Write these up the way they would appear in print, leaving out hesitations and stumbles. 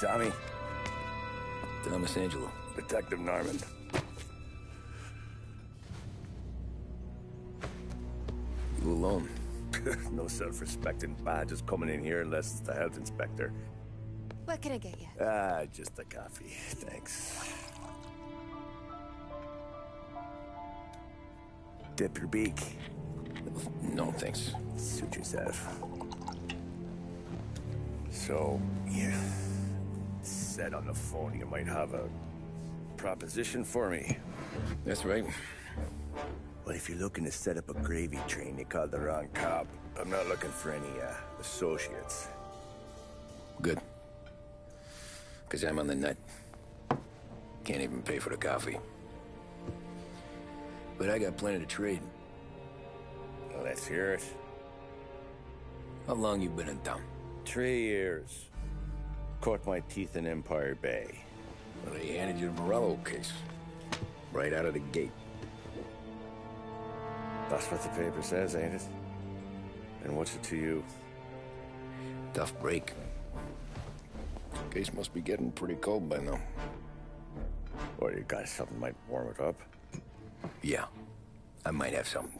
Tommy. Thomas Angelo. Detective Norman. You alone? No self-respecting badges coming in here unless it's the health inspector. What can I get you? Just a coffee. Thanks. Dip your beak. No, thanks. Suit yourself. So, you said on the phone you might have a proposition for me. That's right. Well, if you're looking to set up a gravy train, you called the wrong cop. I'm not looking for any, associates. Good. Because I'm on the net. Can't even pay for the coffee. But I got plenty to trade. Well, let's hear it. How long you been in town? 3 years. Caught my teeth in Empire Bay. Well, they handed you the Morello case. Right out of the gate. That's what the paper says, ain't it? And what's it to you? Tough break. Case must be getting pretty cold by now. Or you got something might warm it up? Yeah, I might have something.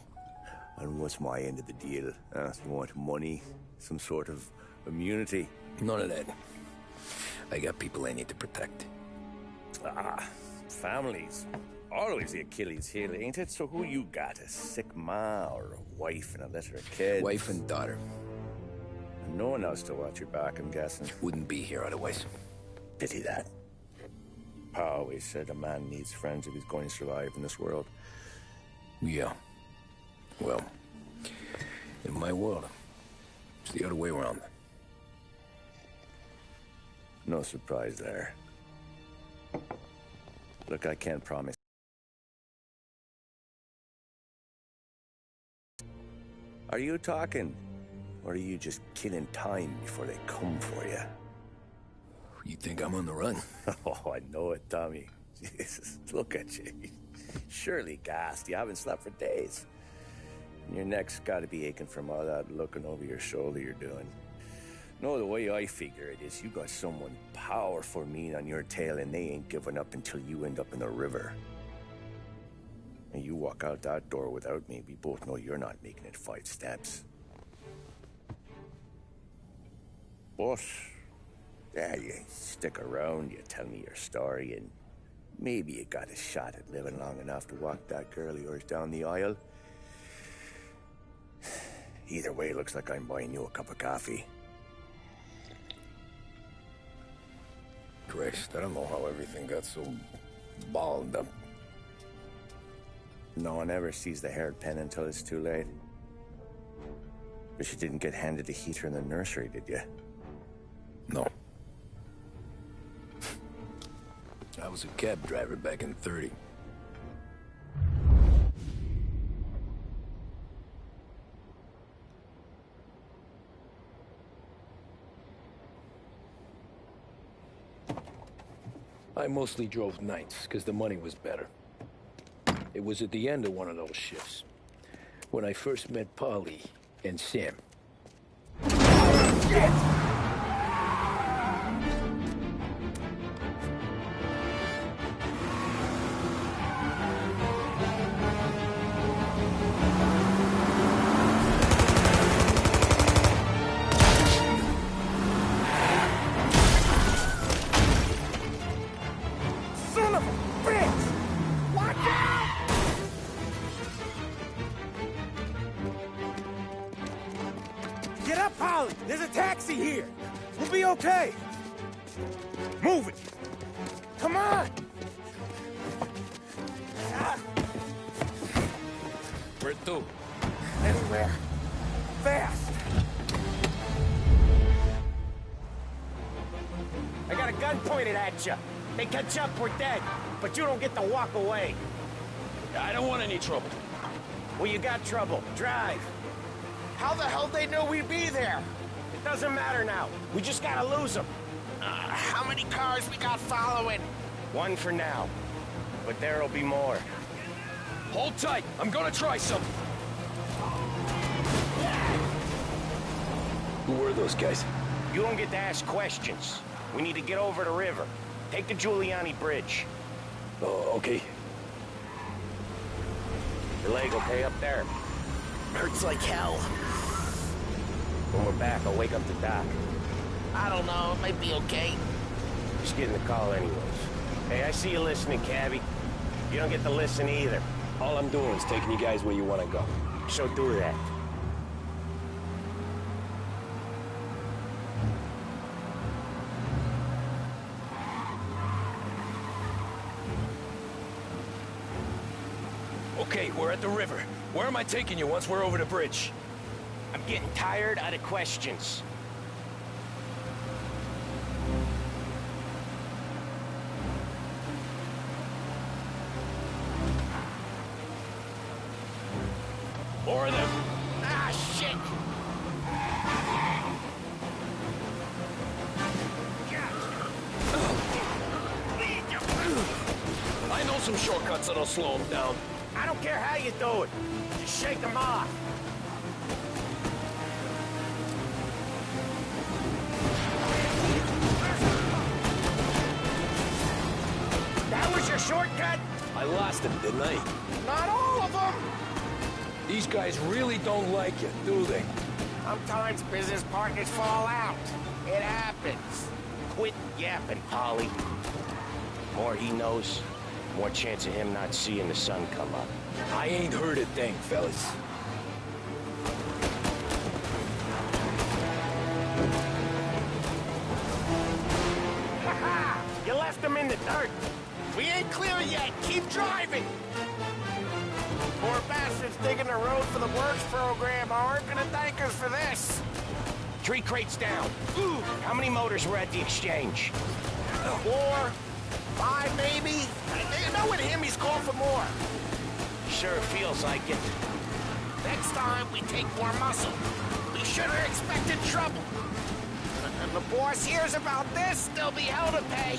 And what's my end of the deal? You want money? Some sort of immunity? None of that. I got people I need to protect. Families. Always the Achilles heel, ain't it? So who you got? A sick ma or a wife and a litter of kids? Wife and daughter. And no one else to watch your back, I'm guessing. Wouldn't be here otherwise. Pity that. Pa always said a man needs friends if he's going to survive in this world. Yeah. Well, in my world, it's the other way around. No surprise there. Look, I can't promise. Are you talking? Or are you just killing time before they come for you? You think I'm on the run? Oh, I know it, Tommy. Jesus, look at you. Surely gassed. You haven't slept for days. And your neck's got to be aching from all that looking over your shoulder you're doing. No, the way I figure it is you got someone powerful mean on your tail and they ain't giving up until you end up in the river. And you walk out that door without me, we both know you're not making it 5 steps. But, yeah, you stick around, you tell me your story, and maybe you got a shot at living long enough to walk that girl of yours down the aisle. Either way, it looks like I'm buying you a cup of coffee. Christ, I don't know how everything got so balled up. No one ever sees the haired pen until it's too late. But you didn't get handed a heater in the nursery, did you? No. I was a cab driver back in '30. I mostly drove nights, because the money was better. It was at the end of one of those shifts, when I first met Polly and Sam. Shit! Son of a bitch! Watch out! Get up, Holly! There's a taxi here! We'll be okay! Move it! Come on! Ah. Where to? Anywhere. Fast! I got a gun pointed at you. They catch up, we're dead. But you don't get to walk away. I don't want any trouble. Well, you got trouble. Drive. How the hell they know we'd be there? It doesn't matter now. We just gotta lose them. How many cars we got following? One for now. But there'll be more. Hold tight. I'm gonna try something. Who were those guys? You don't get to ask questions. We need to get over the river. Take the Giuliani Bridge. Oh, okay. Your leg okay up there? Hurts like hell. When we're back, I'll wake up the doc. I don't know, it might be okay. Just getting the call anyways. Hey, I see you listening, Cabby. You don't get to listen either. All I'm doing is taking you guys where you want to go. So do that. Okay, we're at the river. Where am I taking you once we're over the bridge? I'm getting tired of the questions. More of them. Ah, shit! I know some shortcuts that'll slow them down. I don't care how you do it. Just shake them off. That was your shortcut? I lost him, didn't I? Not all of them! These guys really don't like you, do they? Sometimes business partners fall out. It happens. Quit yapping, Polly. More he knows, more chance of him not seeing the sun come up. I ain't heard a thing, fellas. Ha-ha! You left him in the dirt. We ain't clear yet. Keep driving. Poor bastards digging the road for the works program aren't gonna thank us for this. 3 crates down. Ooh, how many motors were at the exchange? 4, 5 maybe? You know with him, he's called for more. Sure feels like it. Next time, we take more muscle. We should have expected trouble. If the boss hears about this, there'll be hell to pay.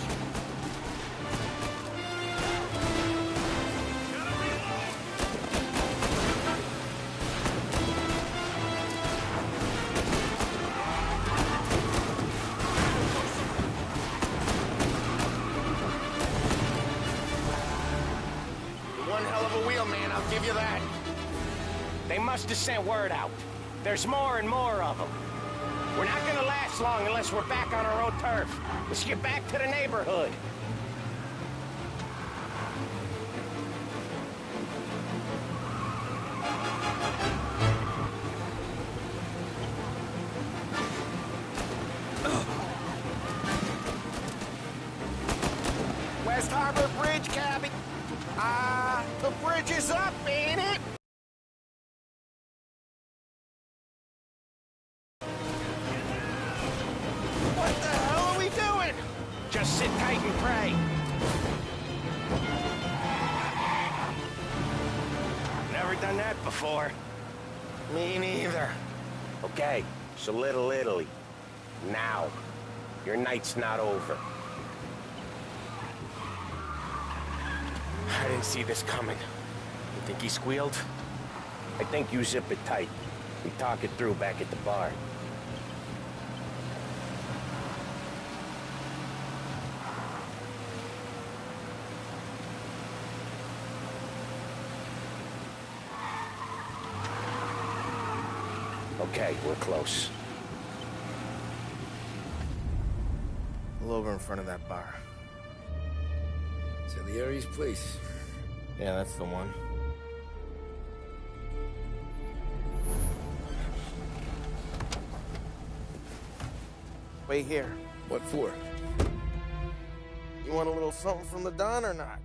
One hell of a wheel, man, I'll give you that. They must have sent word out. There's more and more of them. We're not gonna last long unless we're back on our own turf. Let's get back to the neighborhood. West Harbor Bridge, cabby. The bridge is up, ain't it? What the hell are we doing? Just sit tight and pray. Never done that before. Me neither. Okay, so Little Italy. Now. Your night's not over. I didn't see this coming. You think he squealed? I think you zip it tight. We talk it through back at the bar. Okay, we're close. Pull over in front of that bar. Salieri's place. Yeah, that's the one. Wait here. What for? You want a little something from the Don or not?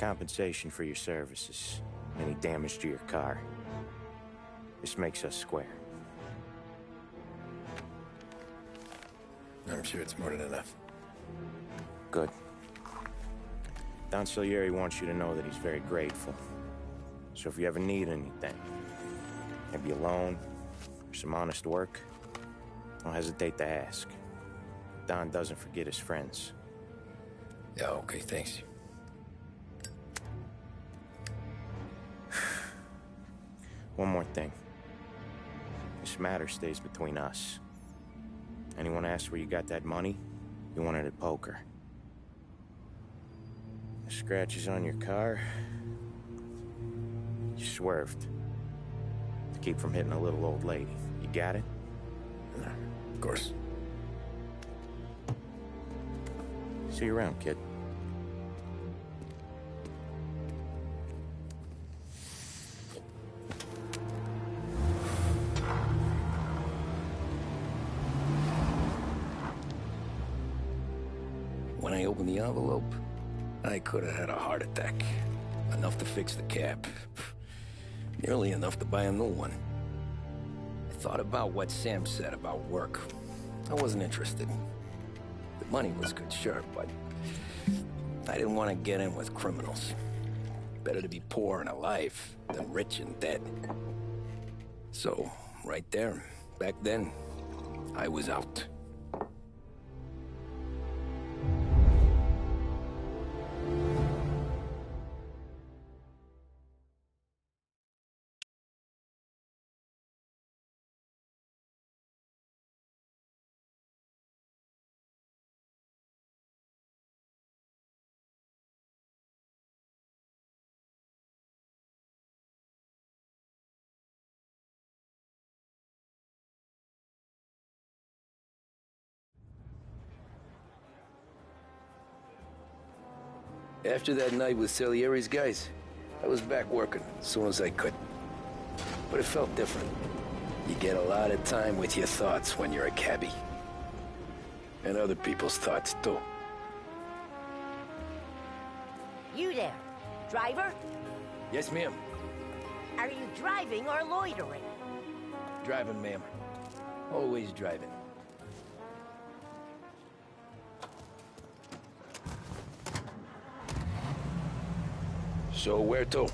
compensation for your services. Any damage to your car. This makes us square. I'm sure it's more than enough. Good. Don Salieri wants you to know that he's very grateful. So if you ever need anything, maybe a loan, or some honest work, don't hesitate to ask. Don doesn't forget his friends. Yeah, okay, thanks. One more thing. This matter stays between us. Anyone asks where you got that money, you won it at poker. The scratches on your car, you swerved. To keep from hitting a little old lady. You got it? Of course. See you around, kid. When I opened the envelope, I could have had a heart attack. Enough to fix the cab. Nearly enough to buy a new one. I thought about what Sam said about work. I wasn't interested. The money was good, sure, but I didn't want to get in with criminals. Better to be poor and alive than rich and dead. So, right there, back then, I was out. After that night with Salieri's guys, I was back working as soon as I could. But it felt different. You get a lot of time with your thoughts when you're a cabbie. And other people's thoughts, too. You there, driver? Yes, ma'am. Are you driving or loitering? Driving, ma'am. Always driving. So where to?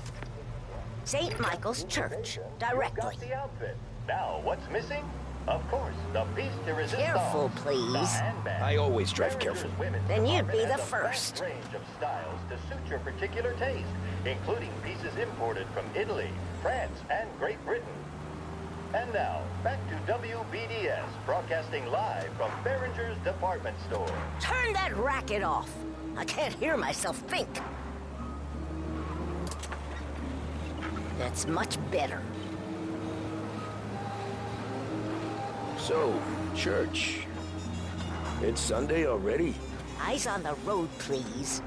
St. Michael's Church, directly. Got the outfit. Now, what's missing? Of course, the piece de resistance. Careful, please. I always drive careful. Then you'd be the first. Range of styles to suit your particular taste, including pieces imported from Italy, France, and Great Britain. And now, back to WBDS, broadcasting live from Behringer's department store. Turn that racket off. I can't hear myself think. That's much better. So, church. It's Sunday already? Eyes on the road, please.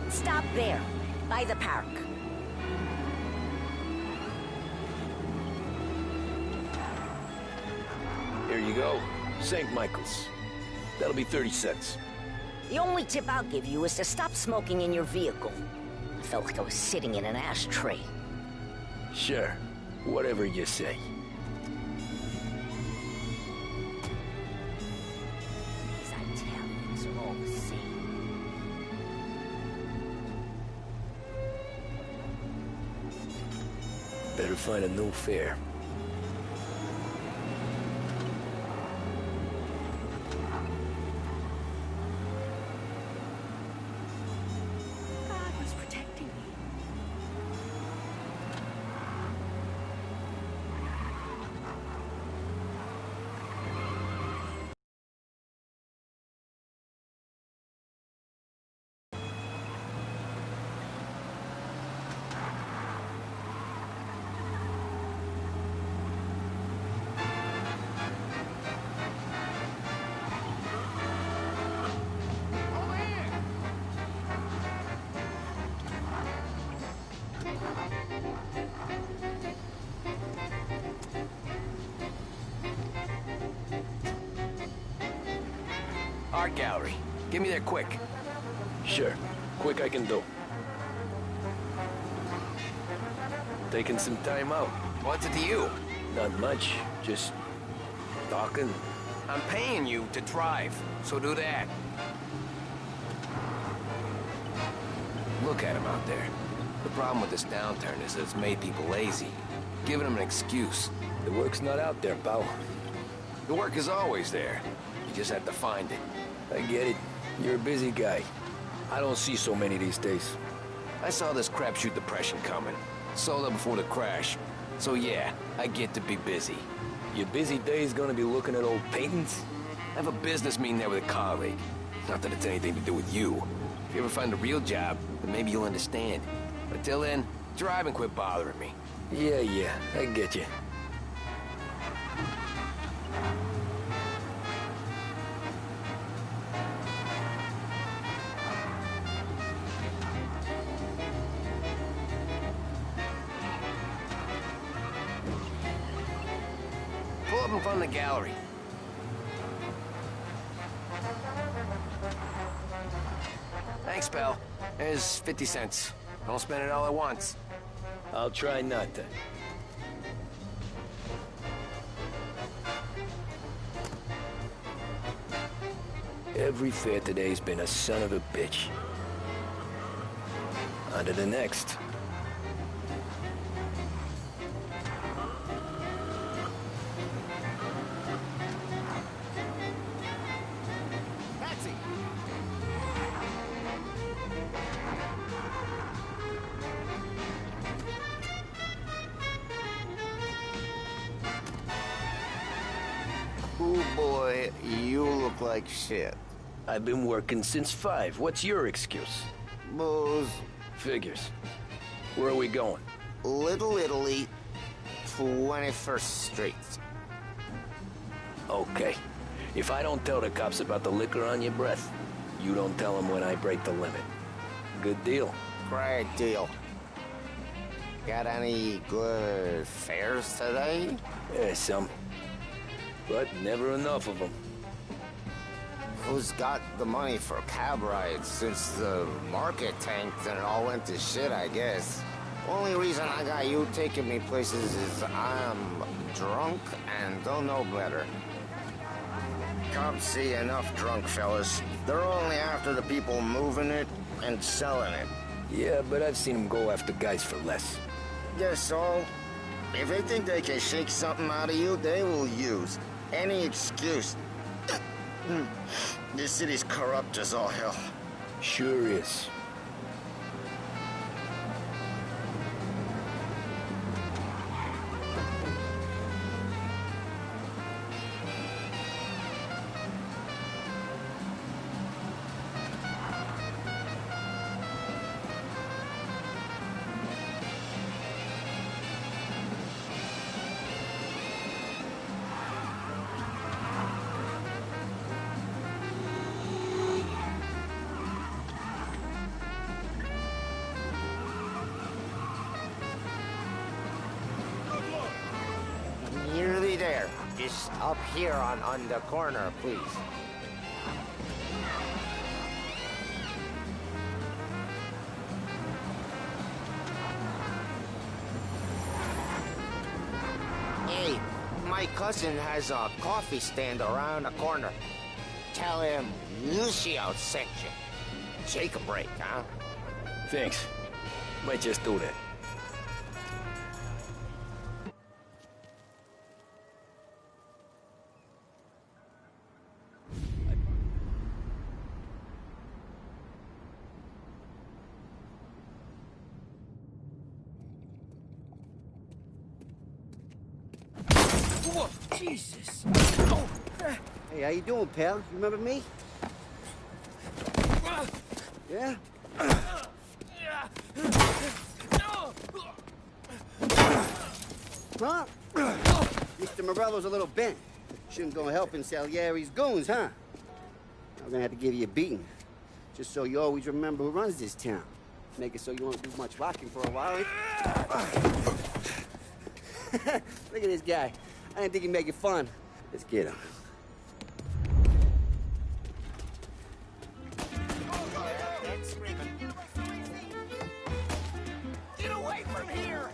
Stop there, by the park. Here you go. St. Michael's. That'll be 30 cents. The only tip I'll give you is to stop smoking in your vehicle. I felt like I was sitting in an ashtray. Sure. Whatever you say. These Italians are all the same. Better find a new fare. God was protecting me. Art gallery. Get me there quick. Sure. Quick I can do. Taking some time out. What's it to you? Not much. Just talking. I'm paying you to drive, so do that. Look at him out there. The problem with this downturn is that it's made people lazy, giving them an excuse. The work's not out there, pal. The work is always there. You just have to find it. I get it. You're a busy guy. I don't see so many these days. I saw this crapshoot depression coming. Sold up before the crash. So yeah, I get to be busy. Your busy day's gonna be looking at old paintings? I have a business meeting there with a colleague. Not that it's anything to do with you. If you ever find a real job, then maybe you'll understand. But till then, drive and quit bothering me. Yeah, I get you. Pull up in front of the gallery. Thanks, pal. There's 50 cents. Don't spend it all at once. I'll try not to. Every fare today's been a son of a bitch. On to the next. Taxi! Ooh, boy, you look like shit. I've been working since 5. What's your excuse? Booze, Figures. Where are we going? Little Italy, 21st Street. Okay. If I don't tell the cops about the liquor on your breath, you don't tell them when I break the limit. Good deal. Great deal. Got any good fares today? Yeah, some. But never enough of them. Who's got the money for cab rides since the market tanked and it all went to shit, I guess? Only reason I got you taking me places is I'm drunk and don't know better. Cops see enough drunk fellas. They're only after the people moving it and selling it. Yeah, but I've seen them go after guys for less. Guess so. If they think they can shake something out of you, they will use any excuse. This city's corrupt as all hell. Sure is. Nearly there. Just up here on the corner, please. cousin has a coffee stand around the corner. Tell him Lucio sent you. Take a break, huh? Thanks. Might just do that. Whoa, Jesus. Oh. Hey, how you doing, pal? You remember me? Yeah? Huh? Mr. Morello's a little bent. Shouldn't go helping Salieri's goons, huh? I'm gonna have to give you a beating. Just so you always remember who runs this town. Make it so you won't do much rocking for a while, eh? Look at this guy. I didn't think he'd make it fun. Let's get him. Get away from here!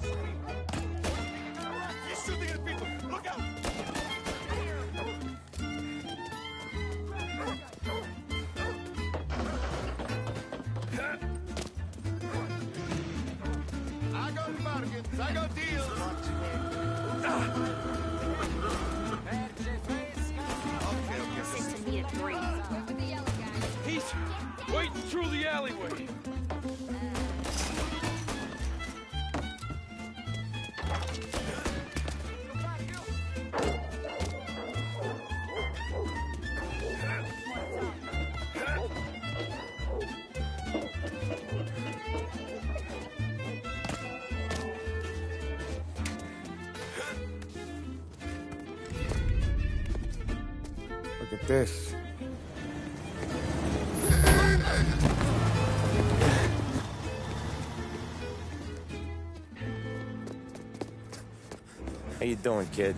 You're shooting at people! Look out! I got bargains, I got deals! He's waiting through the alleyway. Look at this. How you doing, kid?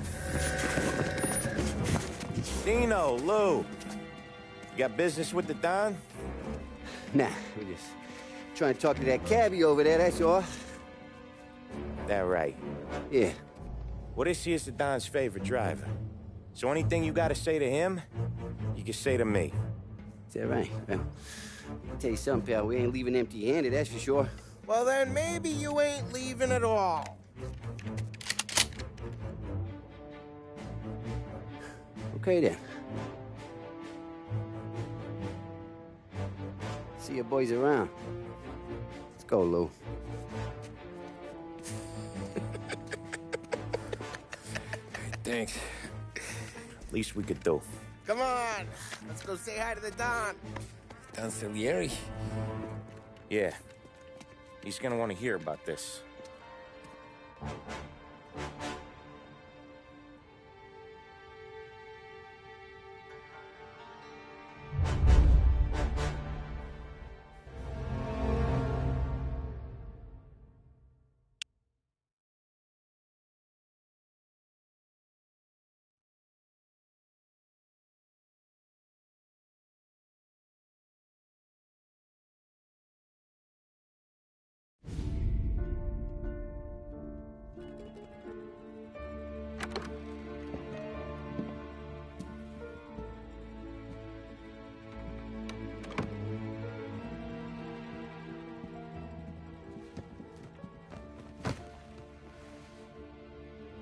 Dino, Lou. You got business with the Don? Nah, we're just trying to talk to that cabbie over there, that's all. That right. Yeah. Well, this here's the Don's favorite driver. So anything you gotta say to him, you can say to me. Is that right? Well, I'll tell you something, pal. We ain't leaving empty-handed, that's for sure. Well, then maybe you ain't leaving at all. Okay, then. See your boys around. Let's go, Lou. Thanks. Least we could do. Come on, let's go say hi to the Don. Don Salieri? Yeah. He's gonna want to hear about this.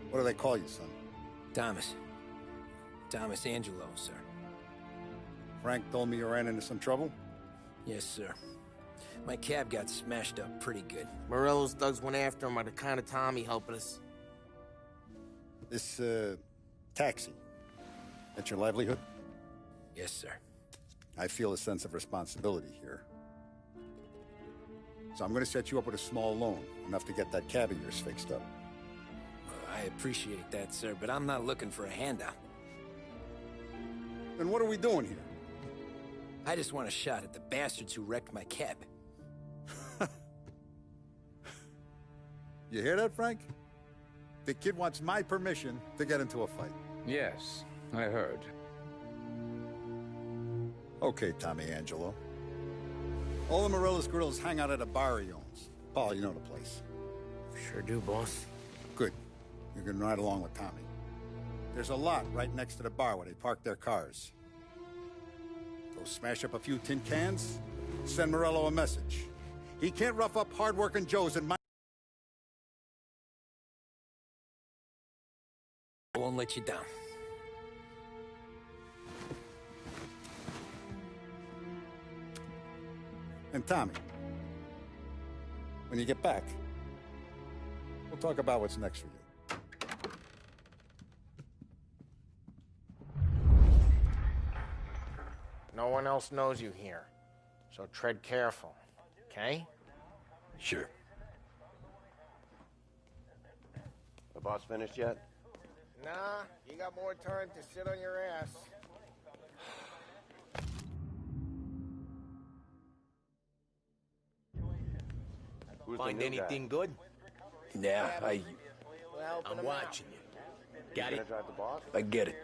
What do they call you, son? Thomas. Thomas Angelo, sir. Frank told me you ran into some trouble? Yes, sir. My cab got smashed up pretty good. Morello's thugs went after him by the kind of Tommy helping us. This, taxi. That's your livelihood? Yes, sir. I feel a sense of responsibility here. So I'm gonna set you up with a small loan, enough to get that cab of yours fixed up. I appreciate that, sir, but I'm not looking for a handout. Then what are we doing here? I just want a shot at the bastards who wrecked my cab. You hear that, Frank? The kid wants my permission to get into a fight. Yes, I heard. Okay, Tommy Angelo. All the Morello's girls hang out at a bar he owns. Paul, you know the place. Sure do, boss. Good. You can ride along with Tommy. There's a lot right next to the bar where they park their cars. Go smash up a few tin cans, send Morello a message. He can't rough up hard-working Joes in my... I won't let you down. And Tommy, when you get back, we'll talk about what's next for you. No one else knows you here, so tread careful, okay? Sure. The boss finished yet? Nah, you got more time to sit on your ass. Find anything good? Yeah, I'm watching you. Got it? Drive the boss? I get it.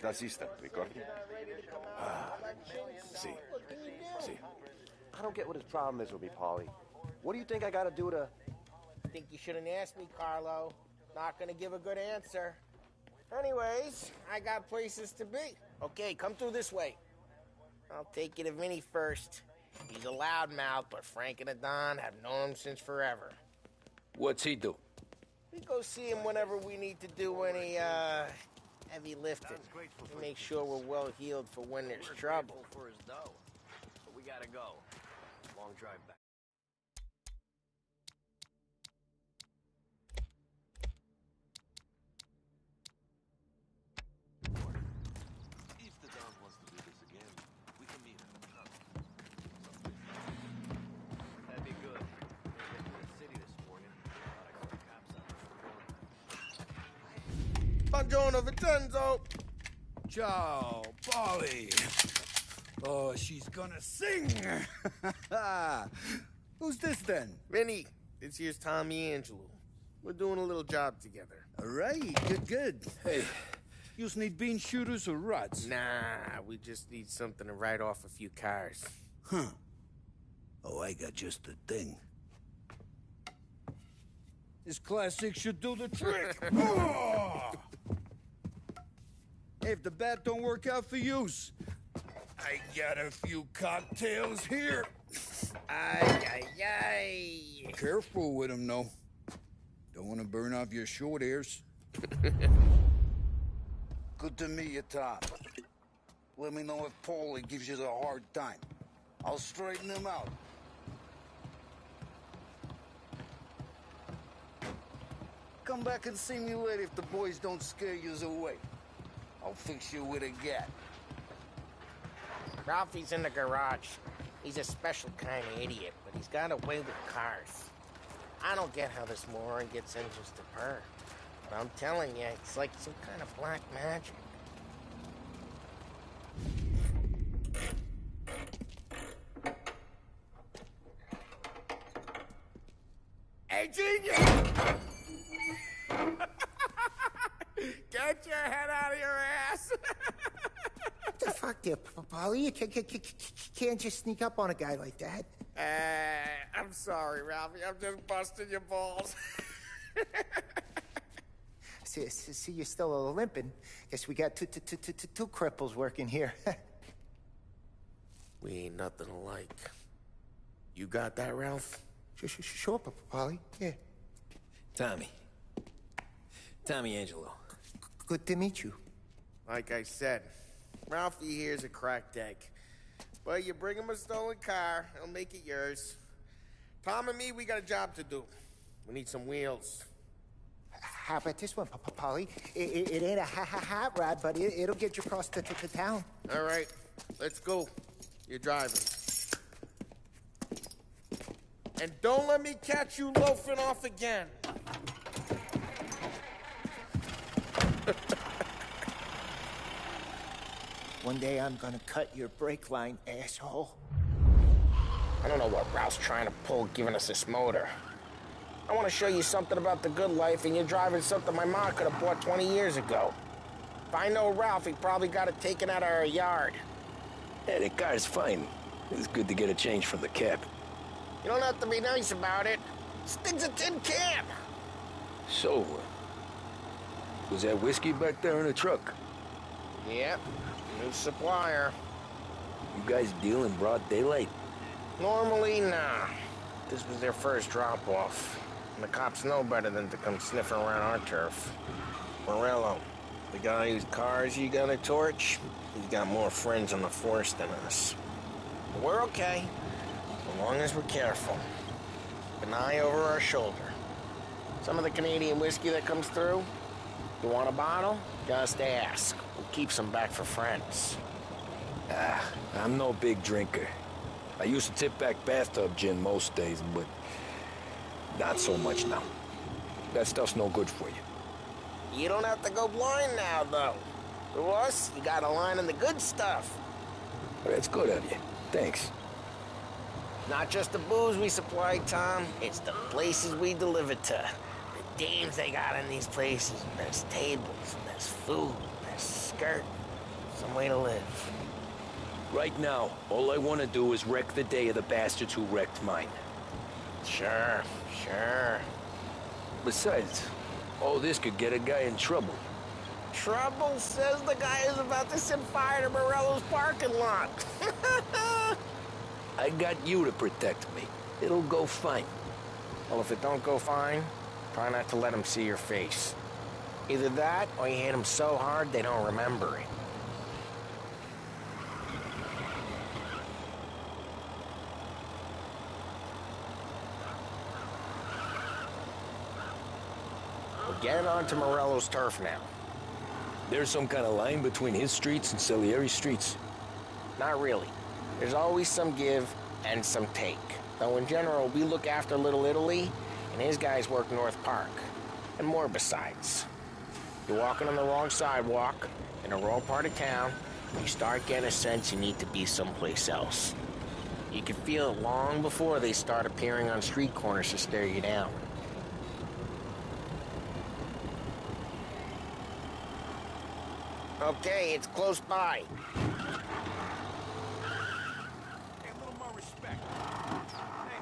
Tassista, ricordi? See. I don't get what his problem is with me, Paulie. What do you think I gotta do to... Think you shouldn't ask me, Carlo. Not gonna give a good answer. Anyways, I got places to be. Okay, come through this way. I'll take you to Vinny first. He's a loudmouth, but Frank and the Don have known him since forever. What's he do? We go see him whenever we need to do any, heavy lifting. We make sure we're well healed for when there's trouble. For his dough. But we gotta go. Long drive back. If the Don wants to do this again, we can meet at a pub. That'd be good. I went to the city this morning. Thought I saw cops out the Buongiorno, Vincenzo. Ciao, Polly. Oh, she's gonna sing. Who's this then? Vinny, this here's Tommy Angelo. We're doing a little job together. All right, good. Hey, you need bean shooters or rods? Nah, we just need something to write off a few cars. Huh. Oh, I got just the thing. This classic should do the trick. Oh! If the bat don't work out for yous, I got a few cocktails here. Ay. Careful with them, though. Don't want to burn off your short hairs. Good to meet you, Tom. Let me know if Paulie gives you the hard time. I'll straighten him out. Come back and see me later if the boys don't scare yous away. I'll fix you with a gat. Ralphie's in the garage. He's a special kind of idiot, but he's got a way with cars. I don't get how this moron gets engines to purr. But I'm telling you, it's like some kind of black magic. Hey, genius! Get your head out of your ass! What the fuck there, Polly? You can't just sneak up on a guy like that. I'm sorry, Ralphie. I'm just busting your balls. See, you're still limping. Guess we got two cripples working here. We ain't nothing alike. You got that, Ralph? Sure, Polly. Yeah. Tommy Angelo. Good to meet you. Like I said, Ralphie here's a cracked egg. But you bring him a stolen car, he'll make it yours. Tom and me, we got a job to do. We need some wheels. How about this one, Polly? It ain't a hot rod, but it'll get you across to town. All right, let's go. You're driving. And don't let me catch you loafing off again. One day I'm gonna cut your brake line, asshole. I don't know what Ralph's trying to pull giving us this motor. I want to show you something about the good life, and you're driving something my mom could have bought 20 years ago. If I know Ralph, he probably got it taken out of our yard. Yeah, the car's fine. It's good to get a change from the cap. You don't have to be nice about it. Stig's a tin can. So, was that whiskey back there in the truck? Yep, new supplier. You guys deal in broad daylight? Normally, nah. This was their first drop-off. And the cops know better than to come sniffing around our turf. Morello, the guy whose cars you gotta torch, he's got more friends on the force than us. But we're okay, as long as we're careful. Keep an eye over our shoulder. Some of the Canadian whiskey that comes through, you want a bottle? Just ask. We'll keep some back for friends. I'm no big drinker. I used to tip back bathtub gin most days, but not so much now. That stuff's no good for you. You don't have to go blind now, though. To us, you got a line on the good stuff. That's good of you. Thanks. Not just the booze we supply, Tom. It's the places we deliver to. The dames they got in these places. There's tables, there's food, there's skirt. Some way to live. Right now, all I want to do is wreck the day of the bastards who wrecked mine. Sure. Besides, all this could get a guy in trouble. Trouble says the guy is about to set fire to Morello's parking lot. I got you to protect me. It'll go fine. Well, if it don't go fine, try not to let them see your face. Either that, or you hit them so hard they don't remember it. We're getting onto Morello's turf now. There's some kind of line between his streets and Salieri's streets? Not really. There's always some give and some take. Though in general, we look after Little Italy, and his guys work North Park. And more besides. You're walking on the wrong sidewalk, in the wrong part of town, you start getting a sense you need to be someplace else. You can feel it long before they start appearing on street corners to stare you down. Okay, it's close by. Hey, a little more respect. Hey.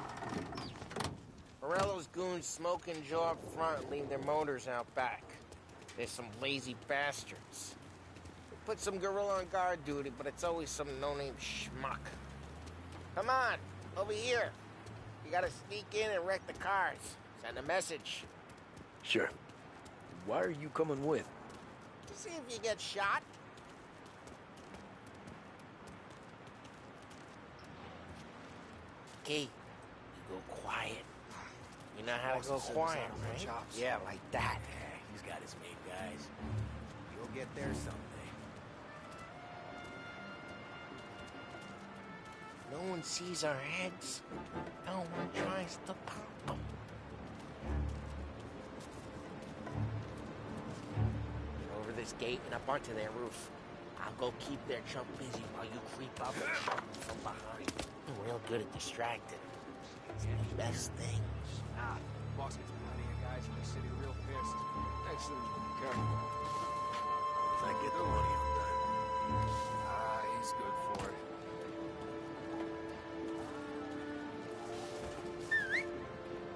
Morello's goons smoke and jaw up front and leave their motors out back. They're some lazy bastards. We put some gorilla on guard duty, but it's always some no-name schmuck. Come on, over here. You gotta sneak in and wreck the cars. Send a message. Sure. Why are you coming with? To see if you get shot. Okay, you go quiet. You know how to go quiet, right? Yeah, like that. He's got his main guys. You'll get there someday. No one sees our heads. No one tries to pop them. Over this gate and up onto their roof. I'll go keep their chump busy while you creep up and shoot them from behind. I'm real good at distracting. It's the best thing. Boss gets plenty of guys in the city real pissed. Excellent. Careful. If I get the money, I'm done. He's good for it.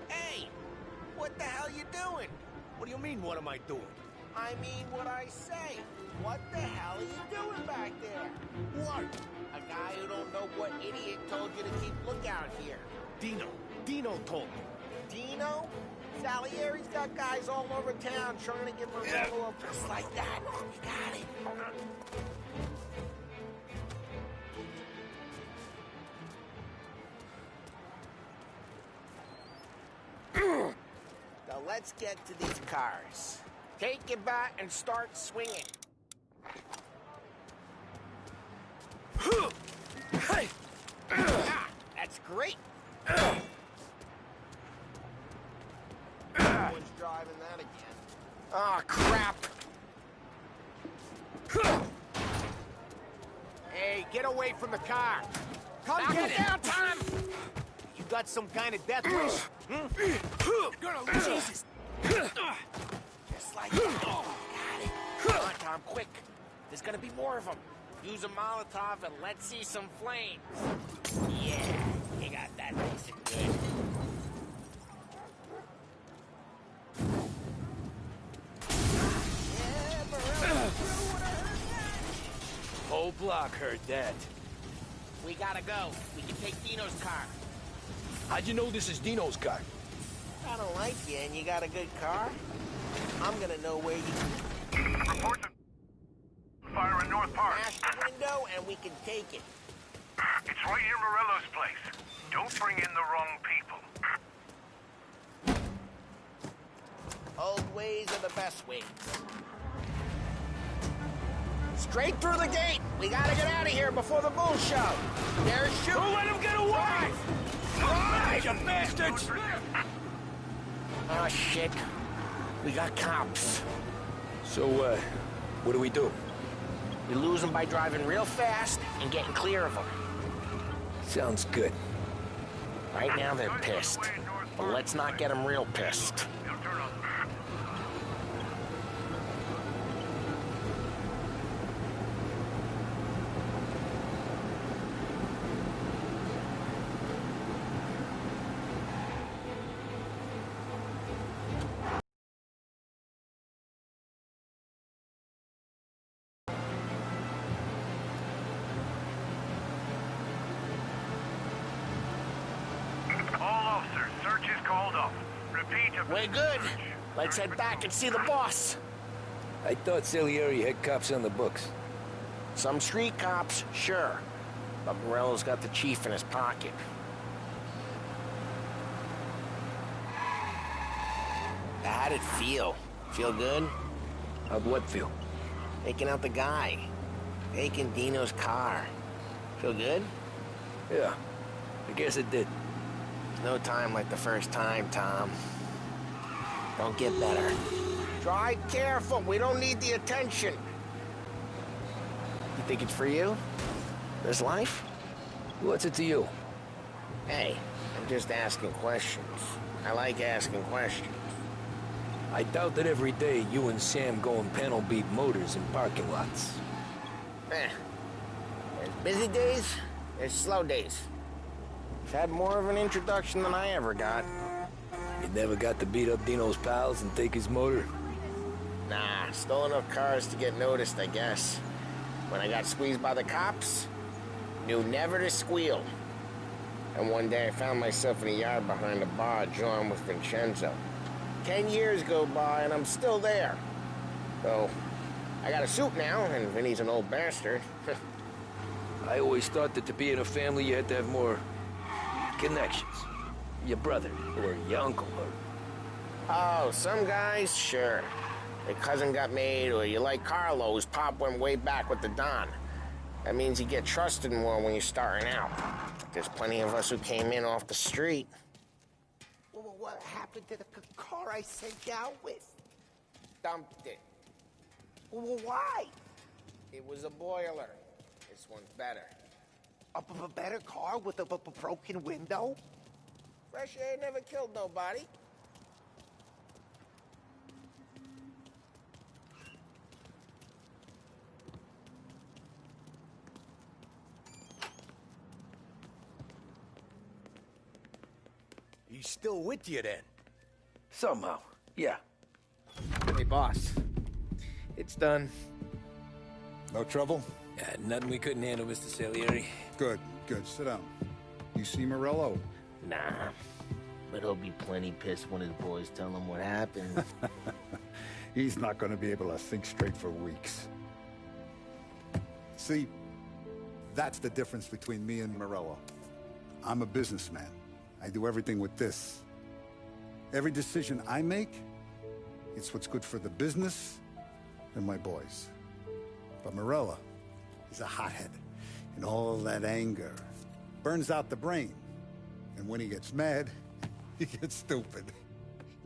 Hey! What the hell you doing? What do you mean, what am I doing? I mean what I say. What the hell are you doing back there? What? A guy who don't know what idiot told you to keep lookout here. Dino told me. Dino? Salieri's got guys all over town trying to get Morello up just like that. You got it. Now let's get to these cars. Take your bat and start swinging. Hey! Ah, that's great. Someone's driving that again. Oh, crap. Hey, get away from the car. Come get it. Down, Tom. You got some kind of death wish? You're gonna lose. Jesus. Just like that. Got it. Come on, Tom, quick. There's gonna be more of them. Use a Molotov and let's see some flames. Yeah, you got that nice and good. Whole block heard that. We gotta go. We can take Dino's car. How'd you know this is Dino's car? I don't like you and you got a good car. I'm gonna know where you... Reports of fire in North Park. Smash the window and we can take it. It's right near Morello's place. Don't bring in the wrong people. Old ways are the best ways. Straight through the gate. We gotta get out of here before the bull show. There's shooting. Don't let him get away! Drive, you bastards! Oh, shit. We got cops. So, what do we do? We lose them by driving real fast and getting clear of them. Sounds good. Right now they're pissed. But let's not get them real pissed. We're good. Let's head back and see the boss. I thought Salieri had cops on the books. Some street cops, sure. But Morello's got the chief in his pocket. How'd it feel? Feel good? How'd what feel? Taking out the guy. Taking Dino's car. Feel good? Yeah, I guess it did. No time like the first time, Tom. Don't get better. Drive careful. We don't need the attention. You think it's for you? This life? What's it to you? Hey, I'm just asking questions. I like asking questions. I doubt that every day you and Sam go and panel beat motors in parking lots. There's busy days, there's slow days. I've had more of an introduction than I ever got. You never got to beat up Dino's pals and take his motor? Nah, stole enough cars to get noticed, I guess. When I got squeezed by the cops, knew never to squeal. And one day I found myself in a yard behind a bar drawn with Vincenzo. 10 years go by and I'm still there. So, I got a suit now, and Vinny's an old bastard. I always thought that to be in a family you had to have more connections. Your brother, or your uncle, or... Oh, some guys, sure. Their cousin got made, or you like Carlos, Pop went way back with the Don. That means you get trusted more when you're starting out. There's plenty of us who came in off the street. Well, what happened to the car I sent you out with? Dumped it. Well, why? It was a boiler. This one's better. A better car with a broken window? Fresh air never killed nobody. He's still with you then? Somehow, yeah. Hey, boss. It's done. No trouble? Yeah, nothing we couldn't handle, Mr. Salieri. Good, good. Sit down. You see Morello? Nah. But he'll be plenty pissed when his boys tell him what happened. He's not going to be able to think straight for weeks. See, that's the difference between me and Morello. I'm a businessman. I do everything with this. Every decision I make, it's what's good for the business and my boys. But Morello is a hothead, and all that anger burns out the brain. And when he gets mad, he gets stupid.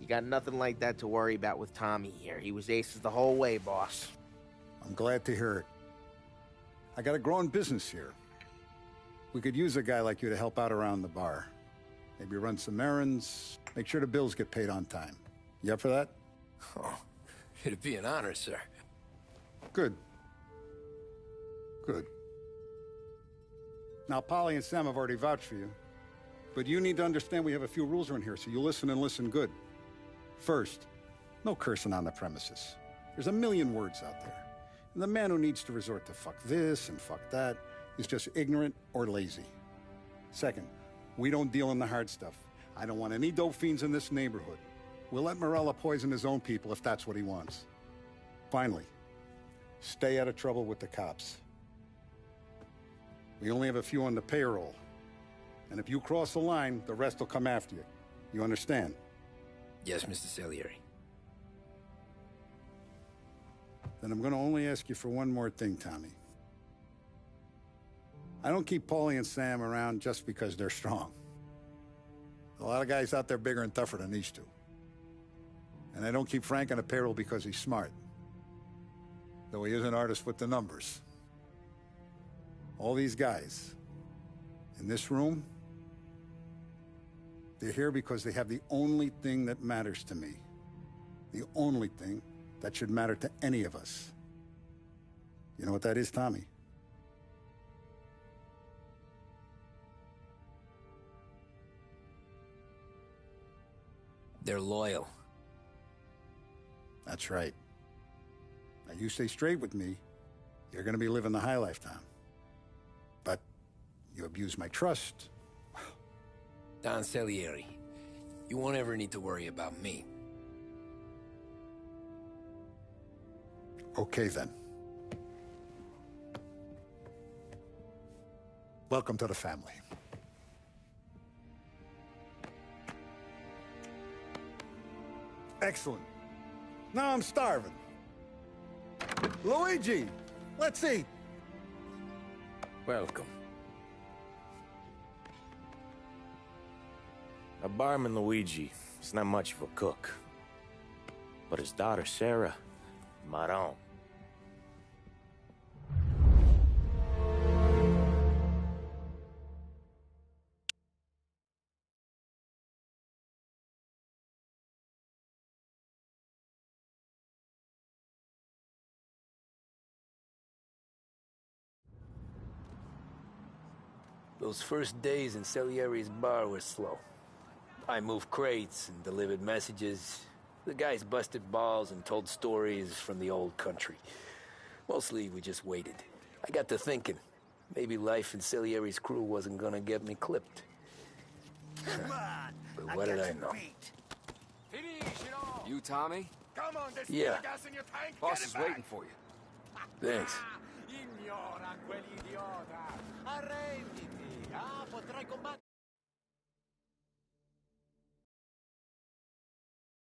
You got nothing like that to worry about with Tommy here. He was aces the whole way, boss. I'm glad to hear it. I got a growing business here. We could use a guy like you to help out around the bar. Maybe run some errands, make sure the bills get paid on time. You up for that? Oh, it'd be an honor, sir. Good. Good. Now, Polly and Sam have already vouched for you, but you need to understand we have a few rules around here, so you listen and listen good. First, no cursing on the premises. There's a million words out there. And the man who needs to resort to fuck this and fuck that is just ignorant or lazy. Second, we don't deal in the hard stuff. I don't want any dope fiends in this neighborhood. We'll let Morella poison his own people if that's what he wants. Finally, stay out of trouble with the cops. We only have a few on the payroll. And if you cross the line, the rest will come after you. You understand? Yes, Mr. Salieri. Then I'm going to only ask you for one more thing, Tommy. I don't keep Paulie and Sam around just because they're strong. A lot of guys out there bigger and tougher than these two. And I don't keep Frank on the payroll because he's smart. Though he is an artist with the numbers. All these guys in this room, they're here because they have the only thing that matters to me. The only thing that should matter to any of us. You know what that is, Tommy? They're loyal. That's right. Now, you stay straight with me, you're gonna be living the high life, Tom. But you abuse my trust. Don Salieri, you won't ever need to worry about me. Okay, then. Welcome to the family. Excellent. Now I'm starving. Luigi, let's eat. Welcome. Our barman Luigi is not much of a cook. But his daughter Sarah, Maron. Those first days in Salieri's bar were slow. I moved crates and delivered messages. The guys busted balls and told stories from the old country. Mostly, we just waited. I got to thinking, maybe life in Salieri's crew wasn't gonna get me clipped. But what did I know? You, Tommy? Come on, there's Yeah. gas in your tank. Boss Get is it back. waiting for you. Thanks. Ignora quell'idiota. Arrenditi. Potrai combattere.